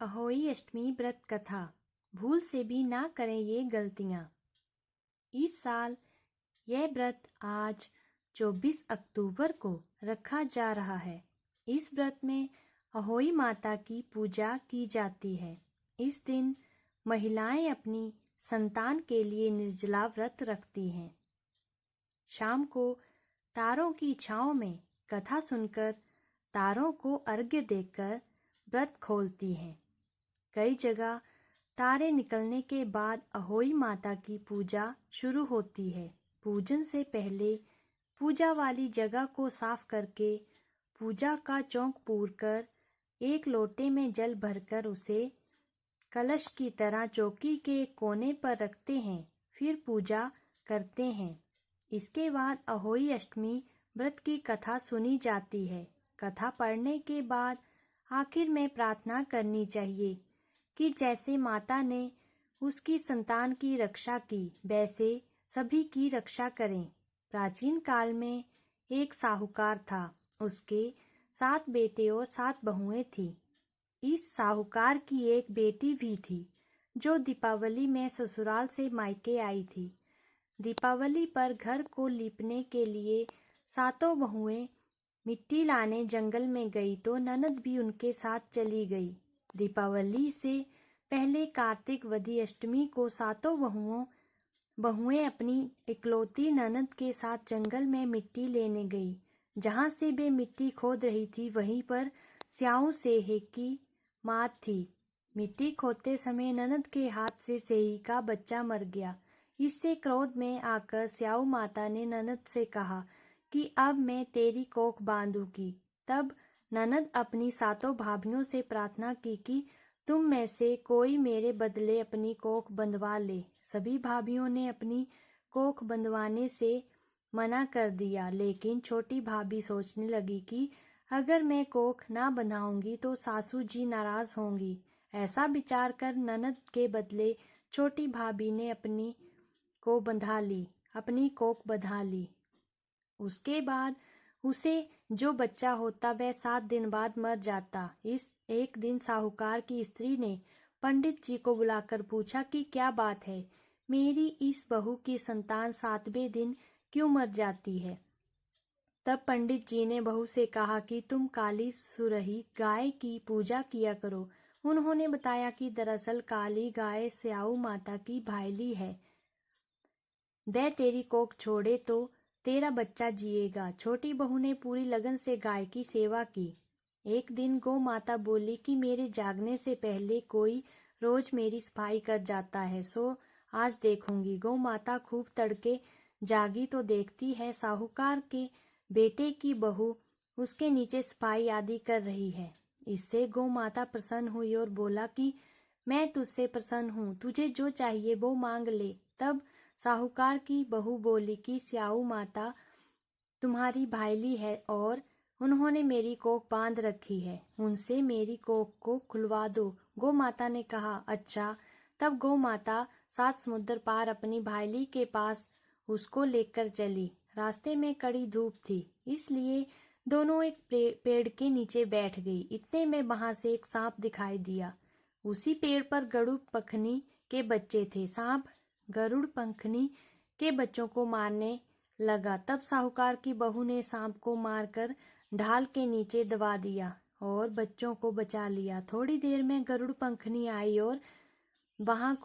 अहोई अष्टमी व्रत कथा। भूल से भी ना करें ये गलतियाँ। इस साल यह व्रत आज 24 अक्टूबर को रखा जा रहा है। इस व्रत में अहोई माता की पूजा की जाती है। इस दिन महिलाएं अपनी संतान के लिए निर्जला व्रत रखती हैं। शाम को तारों की छांव में कथा सुनकर तारों को अर्घ्य देकर व्रत खोलती हैं। कई जगह तारे निकलने के बाद अहोई माता की पूजा शुरू होती है। पूजन से पहले पूजा वाली जगह को साफ करके पूजा का चौक पूरकर एक लोटे में जल भरकर उसे कलश की तरह चौकी के कोने पर रखते हैं। फिर पूजा करते हैं। इसके बाद अहोई अष्टमी व्रत की कथा सुनी जाती है। कथा पढ़ने के बाद आखिर में प्रार्थना करनी चाहिए कि जैसे माता ने उसकी संतान की रक्षा की वैसे सभी की रक्षा करें। प्राचीन काल में एक साहूकार था। उसके 7 बेटे और 7 बहुएं थी। इस साहूकार की एक बेटी भी थी जो दीपावली में ससुराल से मायके आई थी। दीपावली पर घर को लीपने के लिए 7 बहुएं मिट्टी लाने जंगल में गई तो ननद भी उनके साथ चली गई। दीपावली से पहले कार्तिक वदी अष्टमी को 7 बहुएं अपनी इकलौती ननद के साथ जंगल में मिट्टी लेने गई। जहां से वे मिट्टी खोद रही थी वहीं पर स्याऊ सेहे की मात थी। मिट्टी खोदते समय ननद के हाथ से सेही का बच्चा मर गया। इससे क्रोध में आकर स्याऊ माता ने ननद से कहा कि अब मैं तेरी कोख बांधूंगी। तब ननद अपनी 7 भाभियों से प्रार्थना की कि तुम में से कोई मेरे बदले अपनी कोख बंधवा ले। सभी भाभियों ने अपनी कोख बंधवाने से मना कर दिया, लेकिन छोटी भाभी सोचने लगी कि अगर मैं कोख ना बंधाऊंगी तो सासू जी नाराज होंगी। ऐसा विचार कर ननद के बदले छोटी भाभी ने अपनी कोख बंधा ली। उसके बाद उसे जो बच्चा होता वह 7 दिन बाद मर जाता। इस एक दिन साहूकार की स्त्री ने पंडित जी को बुलाकर पूछा कि क्या बात है, मेरी इस बहू की संतान 7वें दिन क्यों मर जाती है। तब पंडित जी ने बहू से कहा कि तुम काली सुरही गाय की पूजा किया करो। उन्होंने बताया कि दरअसल काली गाय स्याऊ माता की भाईली है। वह तेरी कोख छोड़े तो तेरा बच्चा जिएगा। छोटी बहू ने पूरी लगन से गाय की सेवा की। एक दिन गौ माता बोली कि मेरे जागने से पहले कोई रोज मेरी सफाई कर जाता है, सो आज देखूंगी। गौ माता खूब तड़के जागी तो देखती है साहूकार के बेटे की बहू उसके नीचे सफाई आदि कर रही है। इससे गौ माता प्रसन्न हुई और बोला कि मैं तुझसे प्रसन्न हूँ, तुझे जो चाहिए वो मांग ले। तब साहूकार की बहू बोली कि स्याऊ माता तुम्हारी भाईली है और उन्होंने मेरी कोख बांध रखी है, उनसे मेरी कोख को खुलवा दो। गौ माता ने कहा अच्छा। तब गौ माता 7 समुद्र पार अपनी भाईली के पास उसको लेकर चली। रास्ते में कड़ी धूप थी, इसलिए दोनों एक पेड़ के नीचे बैठ गई। इतने में वहां से एक सांप दिखाई दिया। उसी पेड़ पर गरुड़ पंखनी के बच्चे थे। सांप गरुड़ पंखनी के बच्चों को मारने लगा। तब साहूकार की बहू ने सांप को मारकर ढाल के नीचे दबा दिया और बच्चों को बचा लिया। थोड़ी देर में गरुड़ पंखनी आई और वहां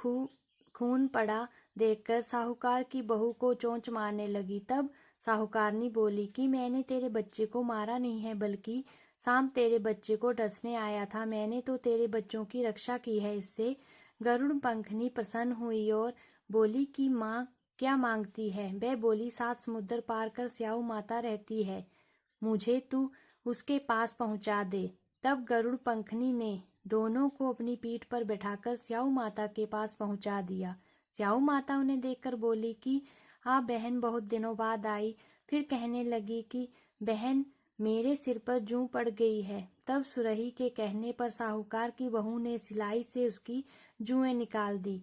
खून पड़ा देखकर साहूकार की बहू को चोंच मारने लगी। तब साहूकारनी बोली कि मैंने तेरे बच्चे को मारा नहीं है, बल्कि सांप तेरे बच्चे को डसने आया था। मैंने तो तेरे बच्चों की रक्षा की है। इससे गरुड़ पंखनी प्रसन्न हुई और बोली कि माँ क्या मांगती है। वह बोली 7 समुद्र पार कर स्याऊ माता रहती है, मुझे तू उसके पास पहुंचा दे। तब गरुड़ पंखनी ने दोनों को अपनी पीठ पर बैठाकर स्याऊ माता के पास पहुंचा दिया। स्याऊ माता उन्हें देखकर बोली कि आप बहन बहुत दिनों बाद आई। फिर कहने लगी कि बहन मेरे सिर पर जूं पड़ गई है। तब सुरही के कहने पर साहूकार की बहू ने सिलाई से उसकी जुएं निकाल दी।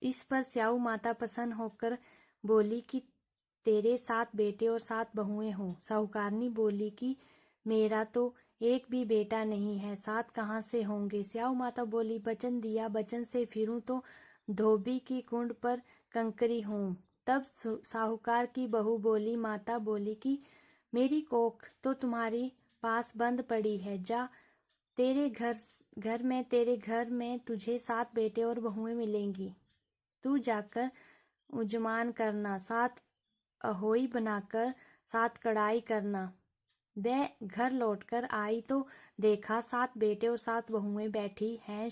इस पर स्याऊ माता प्रसन्न होकर बोली कि तेरे 7 बेटे और 7 बहुएं हों। साहूकारनी बोली कि मेरा तो एक भी बेटा नहीं है, 7 कहाँ से होंगे? स्याऊ माता बोली, बचन दिया, बचन से फिरूं तो धोबी की कुंड पर कंकरी हूँ। तब साहूकार की बहू बोली, माता बोली कि मेरी कोख तो तुम्हारी पास बंद पड़ी है, जा तेरे तेरे घर में तुझे 7 बेटे और बहुएं मिलेंगी। तू जाकर उजमान करना, 7 अहोई बनाकर 7 कढ़ाई करना। वह घर लौटकर आई तो देखा 7 बेटे और 7 बहुएं बैठी हैं।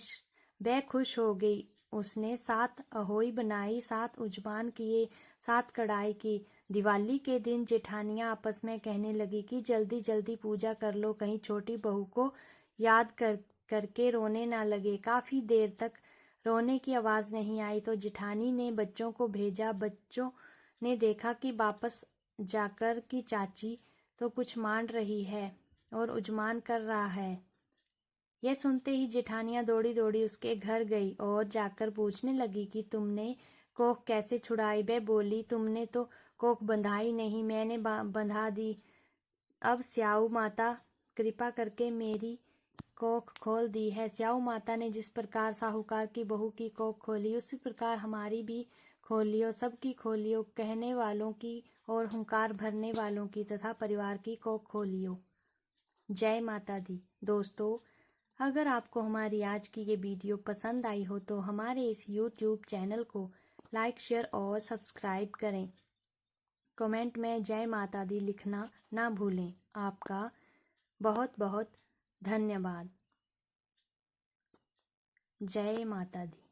वह खुश हो गई। उसने 7 अहोई बनाई, 7 उजमान किए, 7 कढ़ाई की। दिवाली के दिन जेठानियां आपस में कहने लगी कि जल्दी जल्दी पूजा कर लो, कहीं छोटी बहू को याद करके रोने ना लगे। काफी देर तक रोने की आवाज नहीं आई तो जेठानी ने बच्चों को भेजा। बच्चों ने देखा कि वापस जाकर की चाची तो कुछ मांड रही है और उजमान कर रहा है। यह सुनते ही जेठानियां दौड़ी दौड़ी उसके घर गई और जाकर पूछने लगी कि तुमने कोख कैसे छुड़ाई? वह बोली, तुमने तो कोख बंधाई नहीं, मैंने बंधा दी। अब स्याऊ माता कृपा करके मेरी कोख खोल दी है। स्याऊ माता ने जिस प्रकार साहूकार की बहू की कोख खोली, उसी प्रकार हमारी भी खोलियो, सबकी खोलियो, कहने वालों की और हुंकार भरने वालों की तथा परिवार की कोख खोलियो। जय माता दी। दोस्तों, अगर आपको हमारी आज की ये वीडियो पसंद आई हो तो हमारे इस YouTube चैनल को लाइक, शेयर और सब्सक्राइब करें। कमेंट में जय माता दी लिखना ना भूलें। आपका बहुत बहुत धन्यवाद। जय माता दी।